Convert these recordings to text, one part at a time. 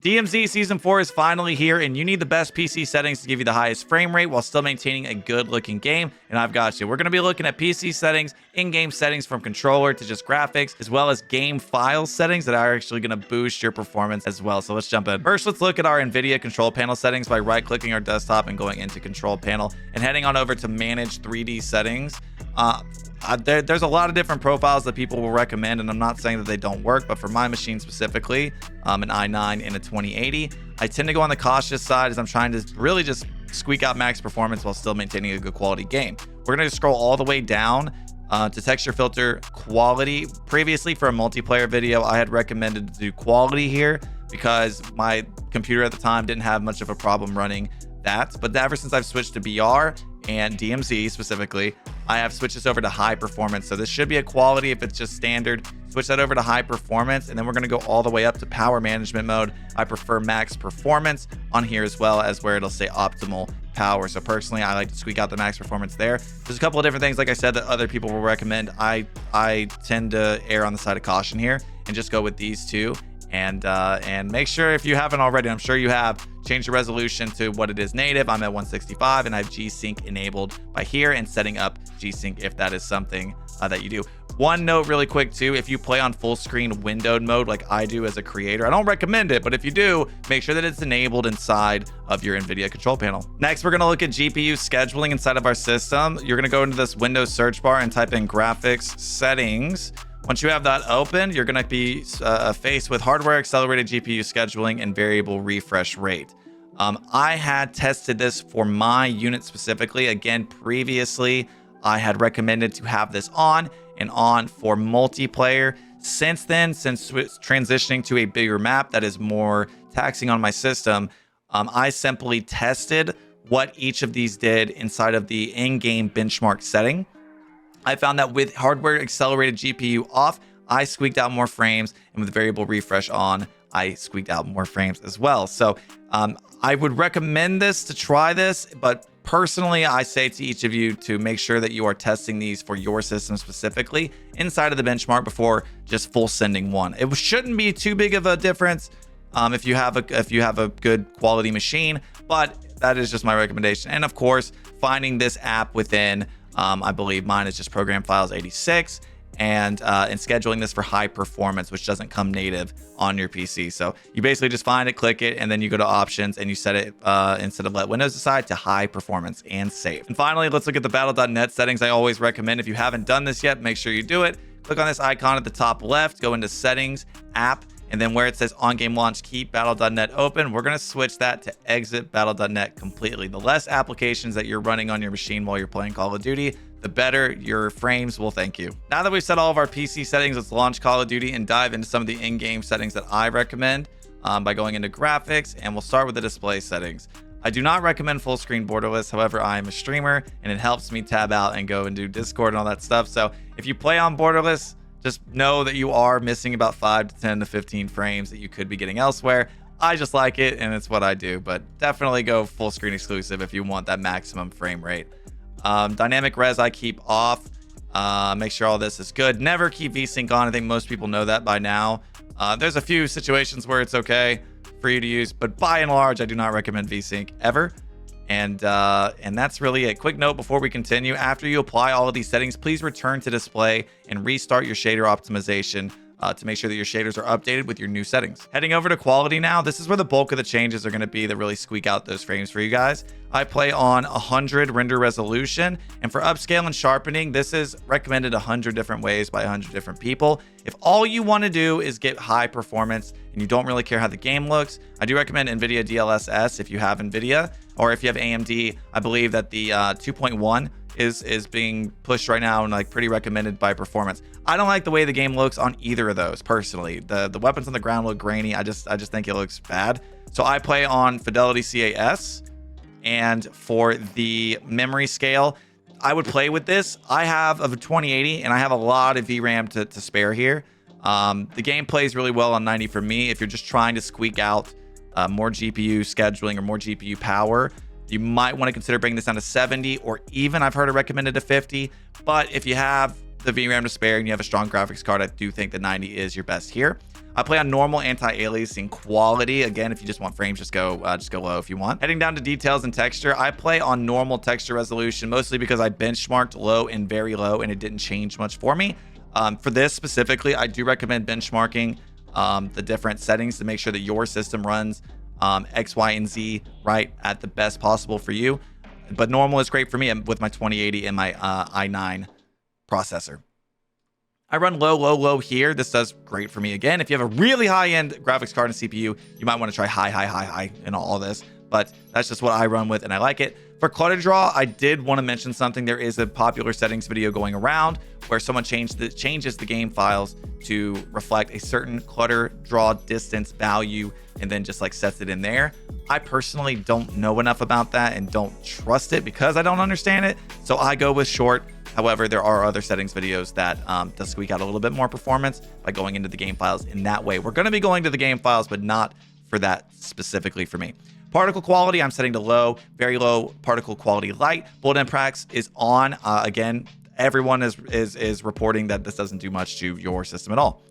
DMZ Season 4 is finally here, and you need the best PC settings to give you the highest frame rate while still maintaining a good-looking game, and I've got you. We're going to be looking at PC settings, in-game settings from controller to just graphics, as well as game file settings that are actually going to boost your performance as well. So let's jump in. First, let's look at our NVIDIA control panel settings by right-clicking our desktop and going into Control Panel and heading on over to Manage 3D Settings. There's a lot of different profiles that people will recommend, and I'm not saying that they don't work, but for my machine specifically, an i9 and a 2080, I tend to go on the cautious side as I'm trying to really just squeak out max performance while still maintaining a good quality game. We're going to scroll all the way down to texture filter quality. Previously, for a multiplayer video, I had recommended to do quality here because my computer at the time didn't have much of a problem running that, but ever since I've switched to BR and DMZ specifically, I have switched this over to high performance. So this should be a quality if it's just standard. Switch that over to high performance, and then we're going to go all the way up to power management mode. I prefer max performance on here, as well as where it'll say optimal power. So personally, I like to squeak out the max performance there. There's a couple of different things, like I said, that other people will recommend. I tend to err on the side of caution here and just go with these two. And make sure, if you haven't already, I'm sure you have, change the resolution to what it is native. I'm at 165, and I have G-Sync enabled by here and setting up G-Sync if that is something that you do. One note really quick too, if you play on full screen windowed mode like I do as a creator, I don't recommend it, but if you do, make sure that it's enabled inside of your NVIDIA control panel. Next, we're going to look at GPU scheduling inside of our system. You're going to go into this Windows search bar and type in graphics settings. Once you have that open, you're going to be faced with hardware accelerated GPU scheduling and variable refresh rate. I had tested this for my unit specifically. Again, previously, I had recommended to have this on and on for multiplayer. Since then, since transitioning to a bigger map that is more taxing on my system, I simply tested what each of these did inside of the in-game benchmark setting. I found that with hardware accelerated GPU off, I squeaked out more frames, and with variable refresh on, I squeaked out more frames as well. So I would recommend this to try this, but personally, I say to each of you to make sure that you are testing these for your system specifically inside of the benchmark before just full sending one. It shouldn't be too big of a difference if you have a good quality machine, but that is just my recommendation. And of course, finding this app within, I believe mine is just program files 86, and scheduling this for high performance, which doesn't come native on your PC. So you basically just find it, click it, and then you go to options and you set it instead of let Windows decide to high performance and save. And finally, let's look at the battle.net settings. I always recommend, if you haven't done this yet, make sure you do it. Click on this icon at the top left, go into settings, app, and then where it says on game launch, keep battle.net open. We're going to switch that to exit battle.net completely. The less applications that you're running on your machine while you're playing Call of Duty, the better your frames will thank you. Now that we've set all of our PC settings, let's launch Call of Duty and dive into some of the in-game settings that I recommend by going into graphics, and we'll start with the display settings. I do not recommend full screen borderless. However, I am a streamer and it helps me tab out and go and do Discord and all that stuff. So if you play on borderless, just know that you are missing about 5 to 10 to 15 frames that you could be getting elsewhere. I just like it, and it's what I do, but definitely go full screen exclusive if you want that maximum frame rate. Dynamic res I keep off. Make sure all this is good. Never keep VSync on. I think most people know that by now. There's a few situations where it's okay for you to use, but by and large, I do not recommend VSync ever. And that's really it. Quick note before we continue: after you apply all of these settings, please return to display and restart your shader optimization to make sure that your shaders are updated with your new settings. Heading over to quality now, this is where the bulk of the changes are going to be that really squeak out those frames for you guys. I play on 100 render resolution, and for upscale and sharpening, this is recommended 100 different ways by 100 different people. If all you want to do is get high performance and you don't really care how the game looks, I do recommend NVIDIA DLSS if you have NVIDIA, or if you have AMD. I believe that the 2.1 is being pushed right now and like pretty recommended by performance. I don't like the way the game looks on either of those personally. The weapons on the ground look grainy. I just think it looks bad. So I play on Fidelity CAS, and for the memory scale, I would play with this. I have a 2080 and I have a lot of VRAM to spare here. The game plays really well on 90 for me. If you're just trying to squeak out more GPU scheduling or more GPU power, you might want to consider bringing this down to 70, or even I've heard it recommended to 50. But if you have the VRAM to spare and you have a strong graphics card, I do think the 90 is your best here. I play on normal, anti-aliasing, quality. Again, if you just want frames, just go low if you want. Heading down to details and texture, I play on normal texture resolution, mostly because I benchmarked low and very low, and it didn't change much for me. For this specifically, I do recommend benchmarking the different settings to make sure that your system runs X, Y, and Z right at the best possible for you. But normal is great for me with my 2080 and my i9 processor. I run low here. This does great for me. Again, if you have a really high-end graphics card and CPU, you might want to try high in all this. But that's just what I run with, and I like it. For clutter draw, I did want to mention something. There is a popular settings video going around where someone changes the game files to reflect a certain clutter draw distance value and then just like sets it in there. I personally don't know enough about that and don't trust it because I don't understand it. So I go with short. However, there are other settings videos that does squeak out a little bit more performance by going into the game files in that way. We're going to be going to the game files, but not for that specifically for me. Particle quality, I'm setting to low, very low particle quality light. Bullet impacts is on. Again, everyone is reporting that this doesn't do much to your system at all.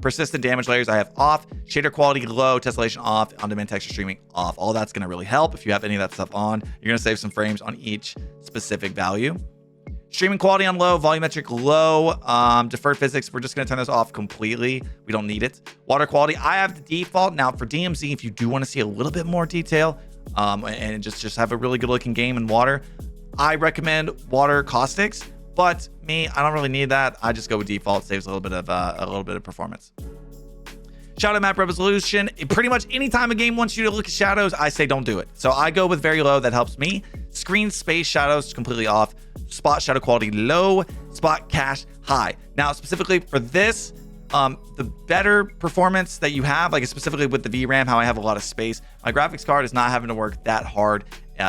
Persistent damage layers I have off. Shader quality low, tessellation off, on-demand texture streaming off. All that's going to really help. If you have any of that stuff on, you're going to save some frames on each specific value. Streaming quality on low, volumetric low, deferred physics, we're just going to turn this off completely. We don't need it. Water quality, I have the default. Now for DMZ, if you do want to see a little bit more detail and just have a really good looking game in water, I recommend water caustics. But me, I don't really need that. I just go with default. Saves a little bit of performance. Shadow map resolution. Pretty much anytime a game wants you to look at shadows, I say don't do it. So I go with very low. That helps me. Screen space shadows completely off. Spot shadow quality low. Spot cache high. Now specifically for this, the better performance that you have, like specifically with the VRAM, how I have a lot of space, my graphics card is not having to work that hard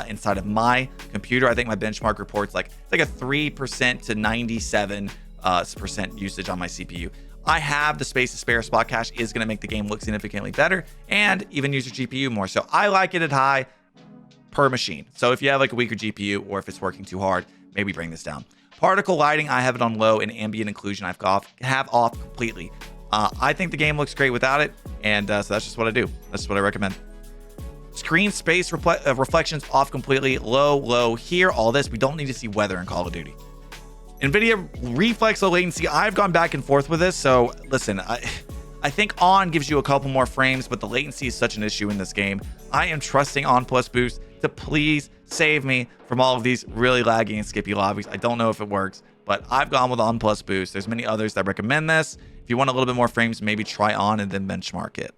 inside of my computer. I think my benchmark reports it's like a 3% to 97% usage on my CPU. I have the space to spare. Spot cache is going to make the game look significantly better and even use your GPU more. So I like it at high per machine. So if you have like a weaker GPU or if it's working too hard, maybe bring this down. Particle lighting, I have it on low, and ambient occlusion I've have off completely. I think the game looks great without it, and so that's just what I do. That's just what I recommend. Screen space reflections off completely. Low here. All this, we don't need to see weather in Call of Duty. NVIDIA reflex low latency, I've gone back and forth with this. So listen, I think on gives you a couple more frames, but the latency is such an issue in this game. I am trusting on plus boost to please save me from all of these really laggy and skippy lobbies. I don't know if it works, but I've gone with on plus boost. There's many others that recommend this. If you want a little bit more frames, maybe try on and then benchmark it.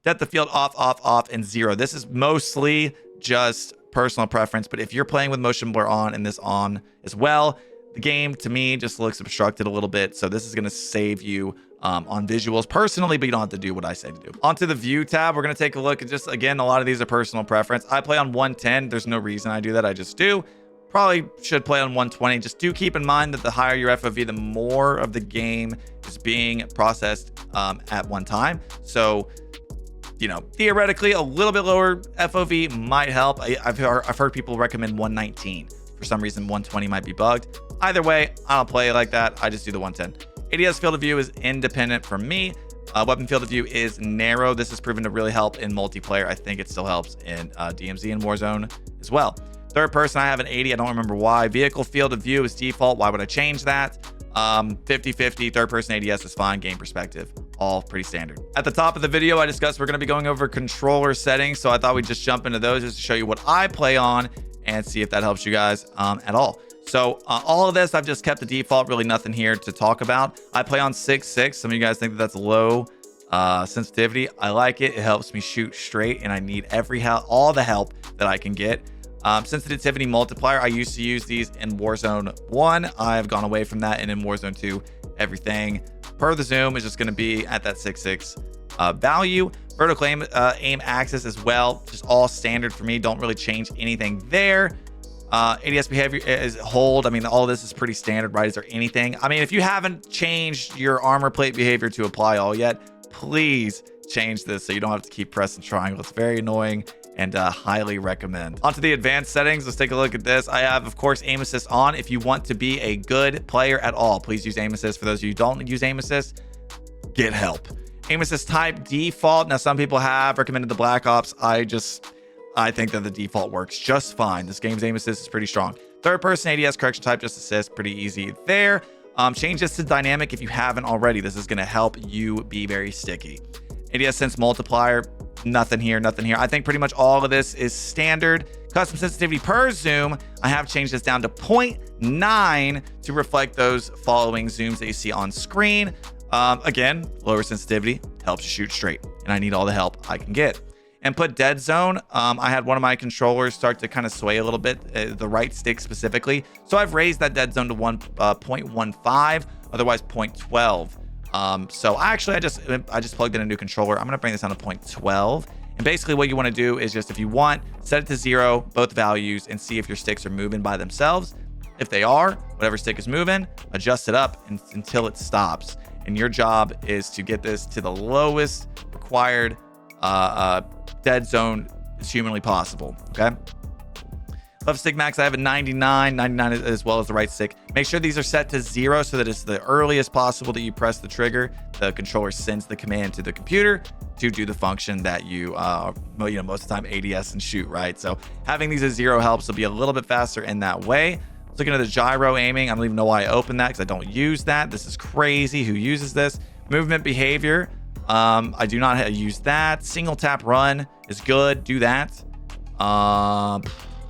Depth of field off, and 0. This is mostly just personal preference, but if you're playing with motion blur on and this on as well, the game to me just looks obstructed a little bit. So this is going to save you on visuals personally, but you don't have to do what I say to do. Onto the view tab, we're going to take a look at just, again, a lot of these are personal preference. I play on 110. There's no reason I do that. I just do. Probably should play on 120. Just do keep in mind that the higher your FOV, the more of the game is being processed at one time. So, you know, theoretically, a little bit lower FOV might help. I've heard people recommend 119. For some reason, 120 might be bugged. Either way, I don't play it like that. I just do the 110. ADS field of view is independent from me. Weapon field of view is narrow. This has proven to really help in multiplayer. I think it still helps in DMZ and Warzone as well. Third person, I have an 80. I don't remember why. Vehicle field of view is default. Why would I change that? 50-50. Third person ADS is fine. Game perspective, all pretty standard. At the top of the video, I discussed we're going to be going over controller settings. So I thought we'd just jump into those just to show you what I play on and see if that helps you guys at all. So all of this, I've just kept the default, really nothing here to talk about. I play on 6.6. Some of you guys think that that's low sensitivity. I like it. It helps me shoot straight, and I need all the help that I can get. Sensitivity multiplier, I used to use these in Warzone 1. I've gone away from that, and in Warzone 2, everything per the zoom is just going to be at that 6.6 value. Vertical aim axis as well, just all standard for me. Don't really change anything there. ADS behavior is hold. I mean, all this is pretty standard, right? Is there anything? I mean, if you haven't changed your armor plate behavior to apply all yet, please change this so you don't have to keep pressing triangle. It's very annoying and highly recommend. Onto the advanced settings. Let's take a look at this. I have, of course, aim assist on. If you want to be a good player at all, please use aim assist. For those of you who don't use aim assist, get help. Aim assist type default. Now, some people have recommended the Black Ops. I think that the default works just fine. This game's aim assist is pretty strong. Third person ADS correction type, just assist, pretty easy there. Change this to dynamic if you haven't already. This is going to help you be very sticky. ADS sense multiplier, nothing here, nothing here. I think pretty much all of this is standard. Custom sensitivity per zoom, I have changed this down to 0.9 to reflect those following zooms that you see on screen. Again, lower sensitivity helps you shoot straight, and I need all the help I can get. And put dead zone. I had one of my controllers start to kind of sway a little bit, the right stick specifically. So I've raised that dead zone to 0.15, otherwise 0.12. So I just plugged in a new controller. I'm gonna bring this down to 0.12. And basically what you want to do is just, if you want, set it to 0, both values, and see if your sticks are moving by themselves. If they are, whatever stick is moving, adjust it up until it stops. And your job is to get this to the lowest required dead zone as humanly possible. Okay. Left stick max, I have a 99 as well as the right stick. Make sure these are set to 0 so that it's the earliest possible that you press the trigger. The controller sends the command to the computer to do the function that you most of the time ADS and shoot, right? So having these at 0 helps. It'll be a little bit faster in that way. Looking at the gyro aiming, I don't even know why I opened that because I don't use that. This is crazy. Who uses this? Movement behavior. I do not use that. Single tap run is good. Do that.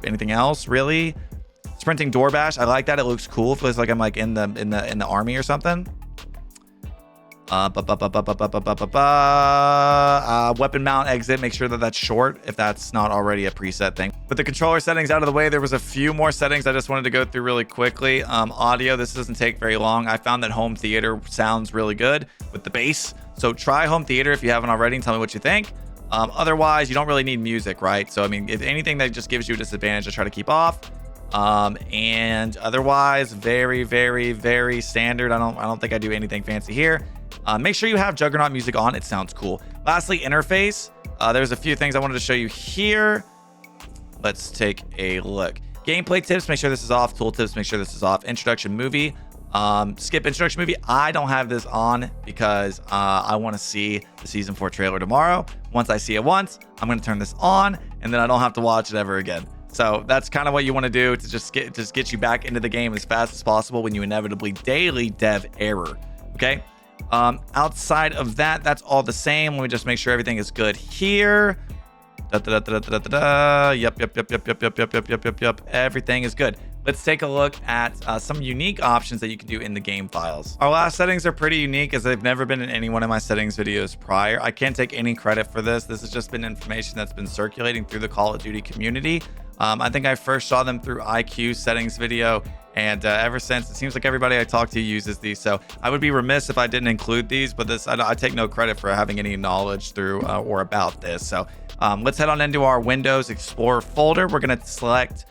Anything else really? Sprinting door bash. I like that. It looks cool. It feels like I'm like in the army or something. Weapon mount exit. Make sure that that's short if that's not already a preset thing. With the controller settings out of the way, there was a few more settings I just wanted to go through really quickly. Audio. This doesn't take very long. I found that home theater sounds really good with the bass. So try home theater if you haven't already and tell me what you think. Otherwise, you don't really need music, right? So, I mean, if anything that just gives you a disadvantage, I try to keep off. And otherwise, very, very, very standard. I don't think I do anything fancy here. Make sure you have Juggernaut music on. It sounds cool. Lastly, interface. There's a few things I wanted to show you here. Let's take a look. Gameplay tips. Make sure this is off. Tool tips. Make sure this is off. Introduction movie. Skip introduction movie. I don't have this on because I want to see the season 4 trailer tomorrow. Once I see it once, I'm going to turn this on, and then I don't have to watch it ever again. So that's kind of what you want to do to just get you back into the game as fast as possible when you inevitably daily dev error. Okay. Outside of that, that's all the same. Let me just make sure everything is good here. Yep. Everything is good. Let's take a look at some unique options that you can do in the game files. Our last settings are pretty unique as they've never been in any one of my settings videos prior. I can't take any credit for this. This has just been information that's been circulating through the Call of Duty community. I think I first saw them through IQ settings video, and ever since, it seems like everybody I talk to uses these. So I would be remiss if I didn't include these, but I take no credit for having any knowledge through or about this. So let's head on into our Windows Explorer folder. We're going to select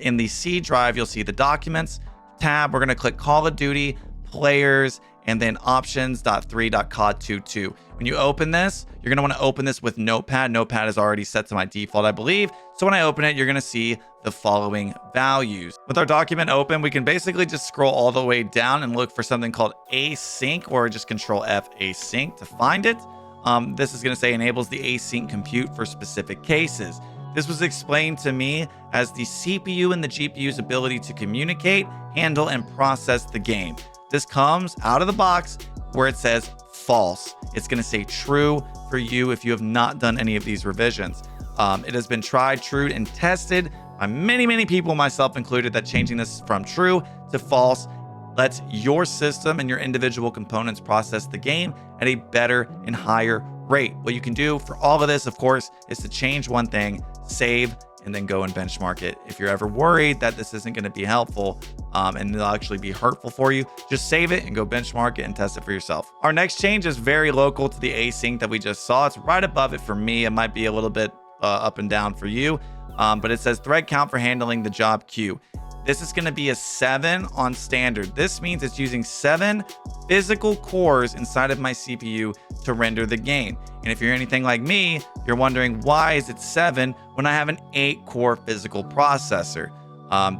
in the C drive, you'll see the documents tab. We're going to click Call of Duty, players, and then options.3.cod22. When you open this, you're going to want to open this with Notepad. Notepad is already set to my default, I believe. So when I open it, you're going to see the following values. With our document open, we can basically just scroll all the way down and look for something called async, or just Control F async to find it. This is going to say enables the async compute for specific cases. This was explained to me as the CPU and the GPU's ability to communicate, handle, and process the game. This comes out of the box where it says false. It's going to say true for you if you have not done any of these revisions. It has been tried, true, and tested by many, many people, myself included, that changing this from true to false lets your system and your individual components process the game at a better and higher rate. What you can do for all of this, of course, is to change one thing, save, and then go and benchmark it. If you're ever worried that this isn't going to be helpful and it'll actually be hurtful for you, just save it and go benchmark it and test it for yourself. Our next change is very local to the async that we just saw. It's right above it for me. It might be a little bit up and down for you, but it says thread count for handling the job queue. This is going to be a 7 on standard. This means it's using 7 physical cores inside of my CPU to render the game. And if you're anything like me, you're wondering, why is it 7 when I have an 8-core physical processor?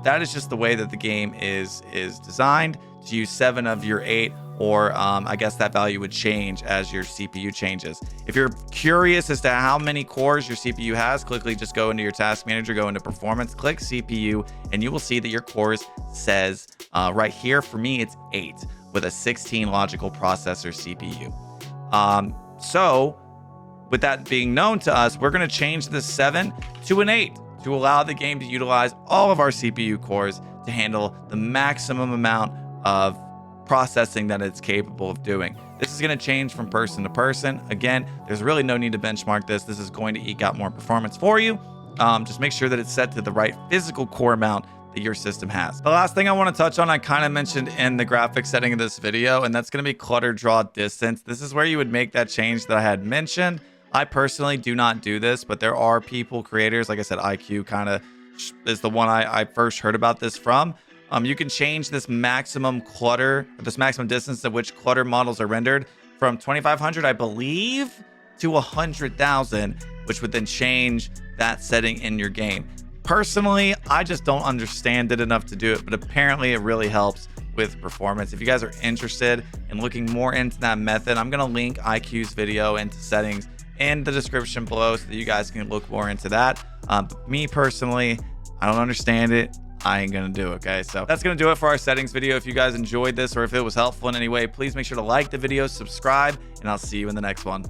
That is just the way that the game is designed, to use 7 of your 8 or I guess that value would change as your CPU changes. If you're curious as to how many cores your CPU has, quickly just go into your task manager, go into performance, click CPU, and you will see that your cores says right here, for me, it's 8 with a 16 logical processor CPU. So with that being known to us, we're going to change this 7 to an 8 to allow the game to utilize all of our CPU cores to handle the maximum amount of processing that it's capable of doing. This is going to change from person to person. Again, there's really no need to benchmark this. This is going to eke out more performance for you. Just make sure that it's set to the right physical core amount that your system has. The last thing I want to touch on, I kind of mentioned in the graphics setting of this video, and that's going to be clutter draw distance. This is where you would make that change that I had mentioned. I personally do not do this, but there are people, creators, like I said, IQ kind of is the one I first heard about this from. You can change this maximum clutter, this maximum distance at which clutter models are rendered from 2500, I believe, to 100,000, which would then change that setting in your game. Personally, I just don't understand it enough to do it, but apparently it really helps with performance. If you guys are interested in looking more into that method, I'm going to link IQ's video into settings in the description below so that you guys can look more into that. But me personally, I don't understand it. I ain't gonna do it, okay? So that's gonna do it for our settings video. If you guys enjoyed this or if it was helpful in any way, please make sure to like the video, subscribe, and I'll see you in the next one.